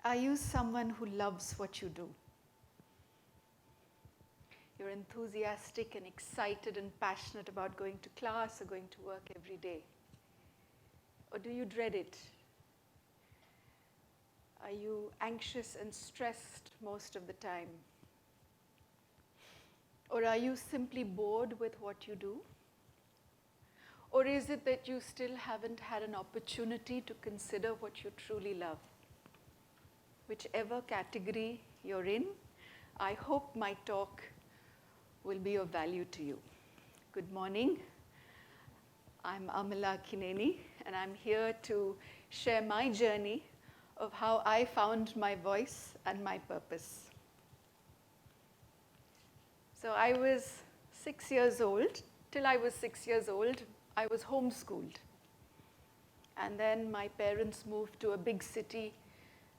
Are you someone who loves what you do? You're enthusiastic and excited and passionate about going to class or going to work every day? Or do you dread it? Are you anxious and stressed most of the time? Or are you simply bored with what you do? Or is it that you still haven't had an opportunity to consider what you truly love? Whichever category you're in, I hope my talk will be of value to you. Good morning. I'm Amala Akkineni, and I'm here to share my journey of how I found my voice and my purpose. So I was 6 years old. Till I was 6 years old, I was homeschooled. And then my parents moved to a big city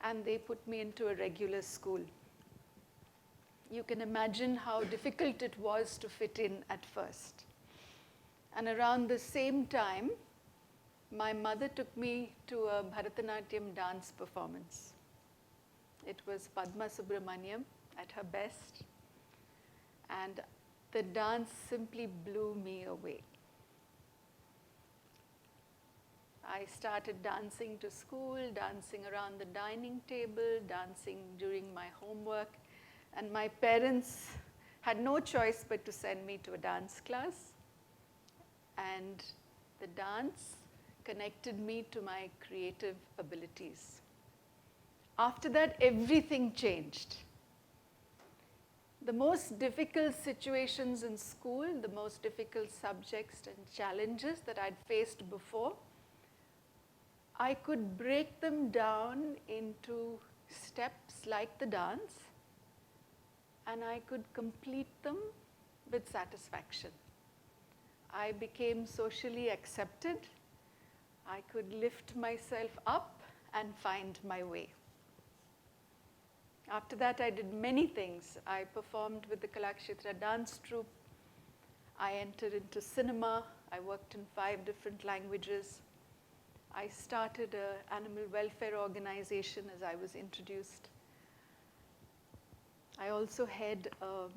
and they put me into a regular school. You can imagine how difficult it was to fit in at first. And around the same time, my mother took me to a Bharatanatyam dance performance. It was Padma Subramaniam at her best. And the dance simply blew me away. I started dancing to school, dancing around the dining table, dancing during my homework. And my parents had no choice but to send me to a dance class. And the dance connected me to my creative abilities. After that, everything changed. The most difficult situations in school, the most difficult subjects and challenges that I'd faced before, I could break them down into steps like the dance, and I could complete them with satisfaction. I became socially accepted. I could lift myself up and find my way. After that, I did many things. I performed with the TEDxIITHyderabad dance troupe. I entered into cinema. I worked in 5 different languages. I started an animal welfare organization, as I was introduced. I also had a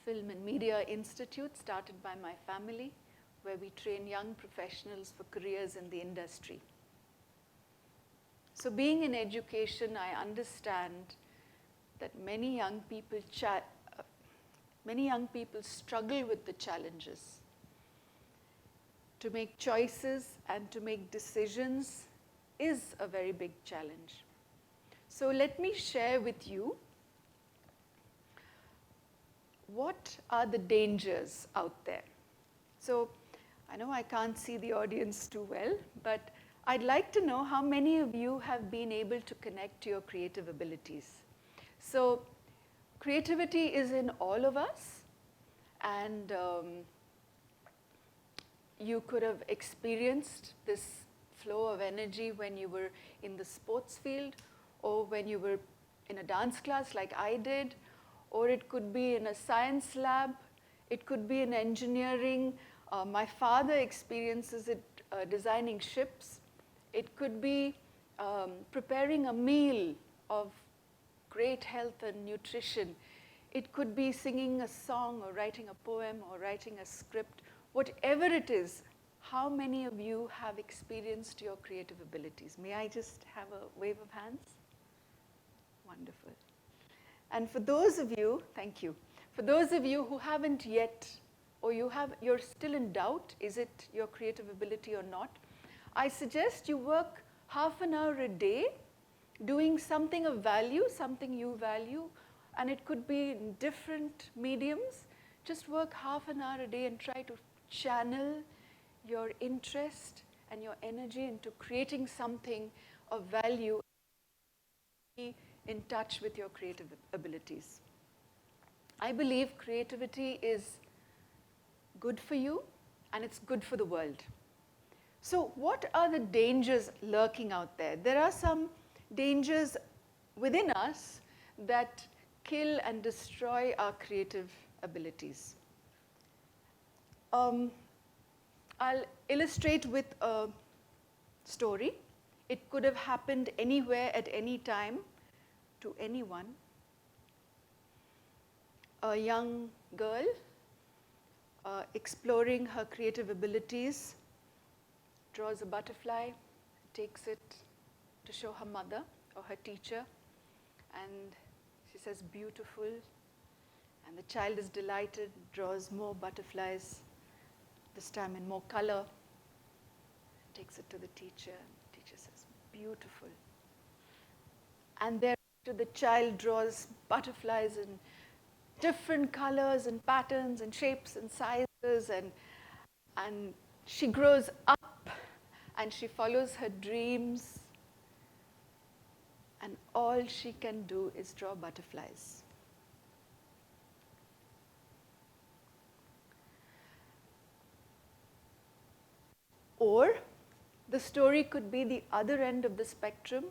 film and media institute started by my family, where we train young professionals for careers in the industry. So being in education, I understand that many young people struggle with the challenges. To make choices and to make decisions is a very big challenge. So let me share with you what are the dangers out there. So I know I can't see the audience too well, but I'd like to know how many of you have been able to connect to your creative abilities. So creativity is in all of us, and you could have experienced this flow of energy when you were in the sports field, or when you were in a dance class like I did, or it could be in a science lab, it could be in engineering. My father experiences it designing ships. It could be preparing a meal of great health and nutrition. It could be singing a song or writing a poem or writing a script. Whatever it is, how many of you have experienced your creative abilities? May I just have a wave of hands? Wonderful. And for those of you, thank you. For those of you who haven't yet, or you're still in doubt, is it your creative ability or not? I suggest you work half an hour a day doing something of value, something you value, and it could be in different mediums. Just work half an hour a day and try to channel your interest and your energy into creating something of value, in touch with your creative abilities. I believe creativity is good for you and it's good for the world. So what are the dangers lurking out there? There are some dangers within us that kill and destroy our creative abilities. I'll illustrate with a story. It could have happened anywhere at any time to anyone. A young girl exploring her creative abilities draws a butterfly, takes it to show her mother or her teacher, and she says, beautiful. And the child is delighted, draws more butterflies, this time in more color, takes it to the teacher, and the teacher says, beautiful. And thereafter the child draws butterflies in different colors and patterns and shapes and sizes, and she grows up and she follows her dreams, and all she can do is draw butterflies. Or the story could be the other end of the spectrum,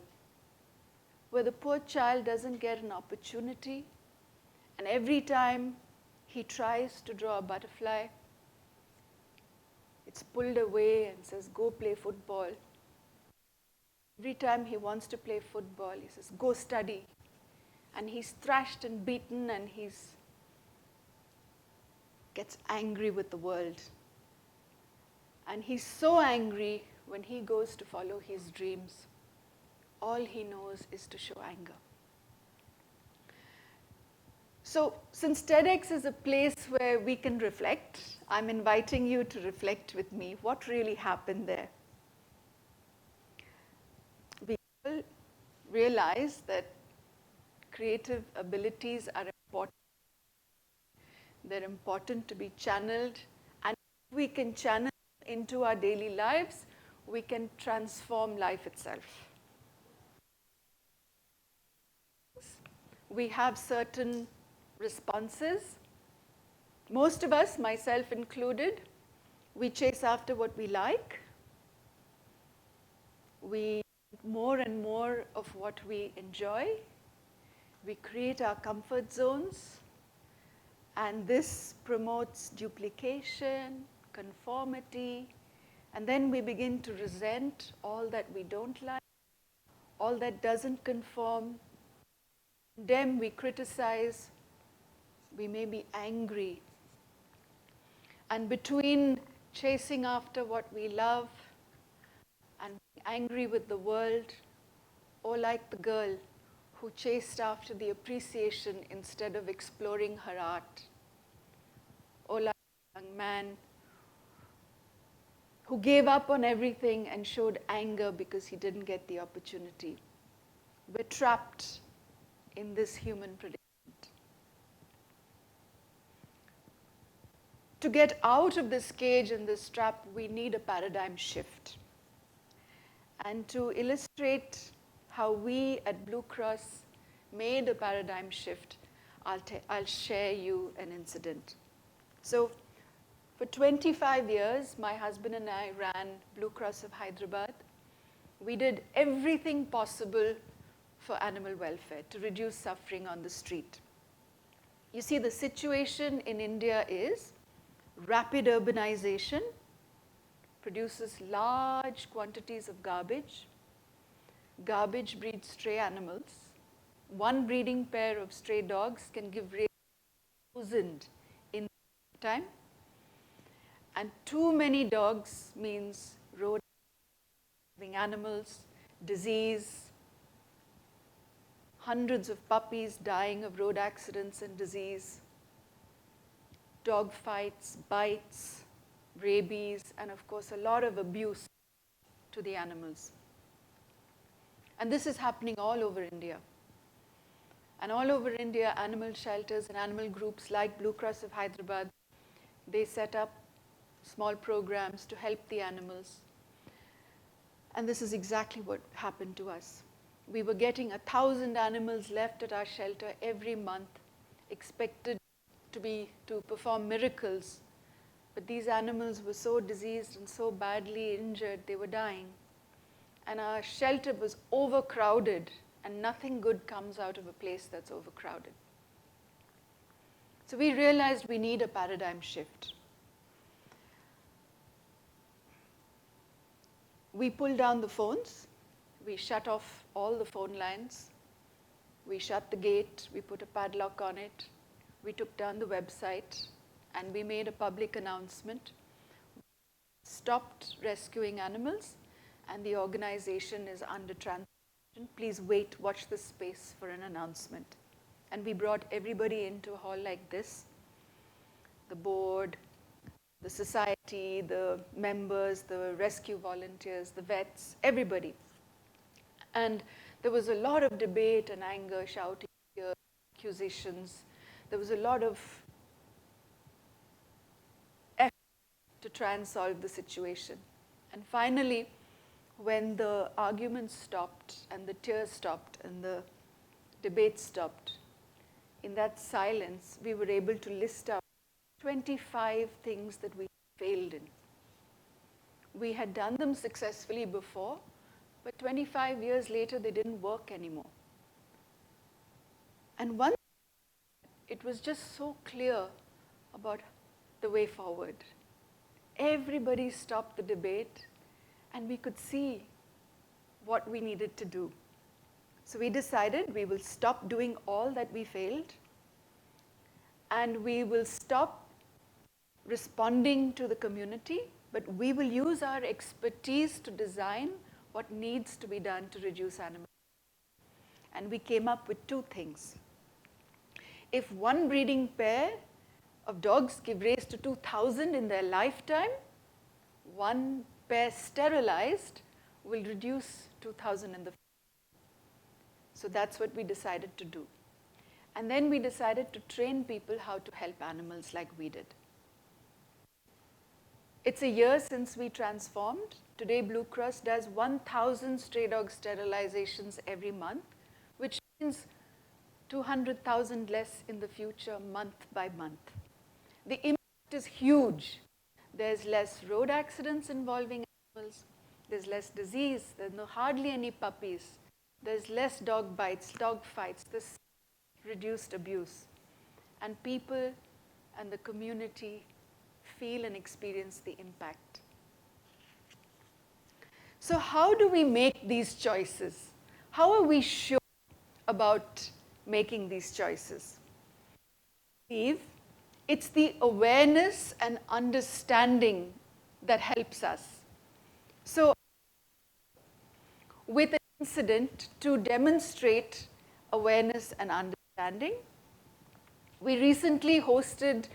where the poor child doesn't get an opportunity, and every time he tries to draw a butterfly, it's pulled away and says, go play football. Every time he wants to play football, he says, go study. And he's thrashed and beaten, and gets angry with the world. And he's so angry when he goes to follow his dreams. All he knows is to show anger. So, since TEDx is a place where we can reflect, I'm inviting you to reflect with me what really happened there. We all realize that creative abilities are important. They're important to be channeled, and if we can channel into our daily lives, we can transform life itself. We have certain responses. Most of us, myself included, we chase after what we like. We want more and more of what we enjoy. We create our comfort zones, and this promotes duplication, conformity, and then we begin to resent all that we don't like, all that doesn't conform. Condemn, we criticize, we may be angry. And between chasing after what we love and being angry with the world, or like the girl who chased after the appreciation instead of exploring her art, or like the young man who gave up on everything and showed anger because he didn't get the opportunity. We're trapped in this human predicament. To get out of this cage and this trap, we need a paradigm shift. And to illustrate how we at Blue Cross made a paradigm shift, I'll share you an incident. So, for 25 years, my husband and I ran Blue Cross of Hyderabad. We did everything possible for animal welfare, to reduce suffering on the street. You see, the situation in India is rapid urbanization produces large quantities of garbage. Garbage breeds stray animals. One breeding pair of stray dogs can give 1,000 in time. And too many dogs means road living animals, disease, hundreds of puppies dying of road accidents and disease, dog fights, bites, rabies, and of course a lot of abuse to the animals. And this is happening all over India. And all over India, animal shelters and animal groups like Blue Cross of Hyderabad, they set up small programs to help the animals. And this is exactly what happened to us. We were getting 1,000 animals left at our shelter every month, expected to perform miracles. But these animals were so diseased and so badly injured, they were dying. And our shelter was overcrowded, and nothing good comes out of a place that's overcrowded. So we realized we need a paradigm shift. We pulled down the phones we shut off all the phone lines. We shut the gate, we put a padlock on it, we took down the website, and we made a public announcement. Stopped rescuing animals, and the organization is under transition. Please wait, watch this space for an announcement. And we brought everybody into a hall like this, the board, the society, the members, the rescue volunteers, the vets, everybody. And there was a lot of debate and anger, shouting, accusations. There was a lot of effort to try and solve the situation. And finally, when the arguments stopped and the tears stopped and the debate stopped, in that silence, we were able to list out 25 things that we failed in. We had done them successfully before, but 25 years later, they didn't work anymore. And once it was just so clear about the way forward. Everybody stopped the debate, and we could see what we needed to do. So we decided we will stop doing all that we failed, and we will stop responding to the community, but we will use our expertise to design what needs to be done to reduce animal. And we came up with two things. If one breeding pair of dogs give rise to 2,000 in their lifetime, one pair sterilized will reduce 2,000 in the future. So that's what we decided to do. And then we decided to train people how to help animals like we did. It's a year since we transformed. Today, Blue Cross does 1,000 stray dog sterilizations every month, which means 200,000 less in the future, month by month. The impact is huge. There's less road accidents involving animals. There's less disease. There's hardly any puppies. There's less dog bites, dog fights. There's reduced abuse. And people and the community feel and experience the impact. So how do we make these choices? How are we sure about making these choices? I believe it's the awareness and understanding that helps us. So with an incident to demonstrate awareness and understanding, we recently hosted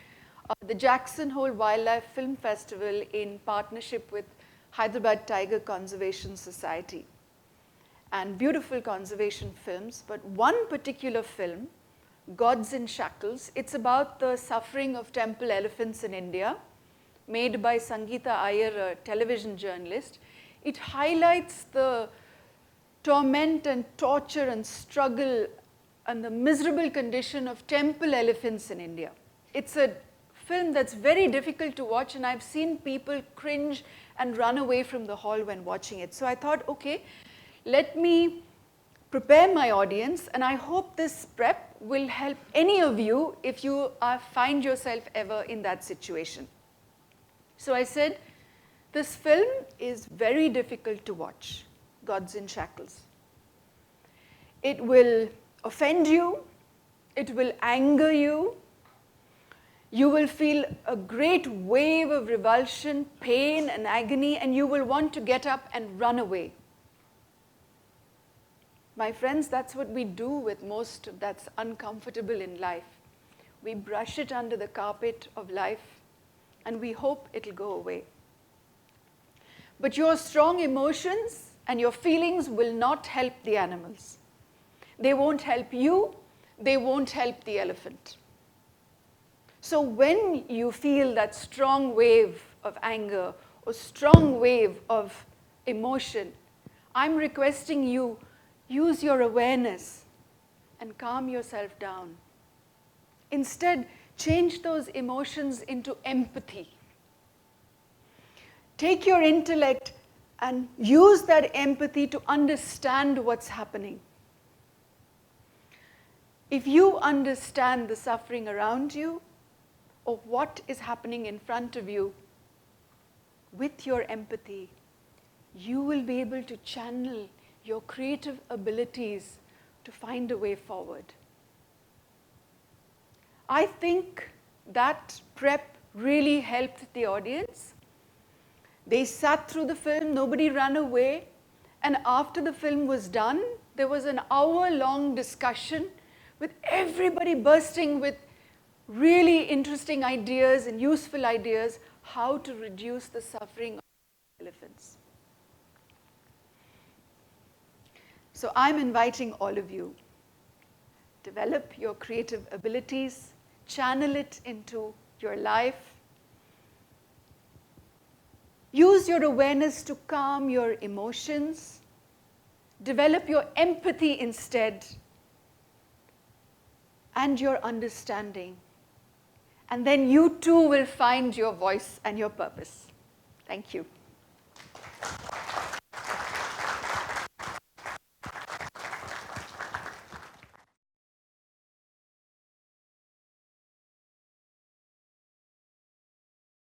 the Jackson Hole Wildlife Film Festival in partnership with Hyderabad Tiger Conservation Society. And beautiful conservation films, but one particular film, Gods in Shackles, it's about the suffering of temple elephants in India, made by Sangeeta Iyer, a television journalist. It highlights the torment and torture and struggle and the miserable condition of temple elephants in India. It's a film that's very difficult to watch, and I've seen people cringe and run away from the hall when watching it. So I thought, okay, let me prepare my audience, and I hope this prep will help any of you if you find yourself ever in that situation. So I said, this film is very difficult to watch, Gods in Shackles. It will offend you, it will anger you, you will feel a great wave of revulsion, pain, and agony, and you will want to get up and run away. My friends, that's what we do with most that's uncomfortable in life. We brush it under the carpet of life, and we hope it'll go away. But your strong emotions and your feelings will not help the animals. They won't help you, they won't help the elephant. So when you feel that strong wave of anger or strong wave of emotion, I'm requesting you, use your awareness and calm yourself down. Instead, change those emotions into empathy. Take your intellect and use that empathy to understand what's happening. If you understand the suffering around you or what is happening in front of you, with your empathy, you will be able to channel your creative abilities to find a way forward. I think that prep really helped the audience. They sat through the film, nobody ran away, and after the film was done, there was an hour-long discussion with everybody bursting with really interesting ideas and useful ideas how to reduce the suffering of elephants. So I'm inviting all of you, develop your creative abilities, channel it into your life. Use your awareness to calm your emotions. Develop your empathy instead, and your understanding. And then you too will find your voice and your purpose. Thank you.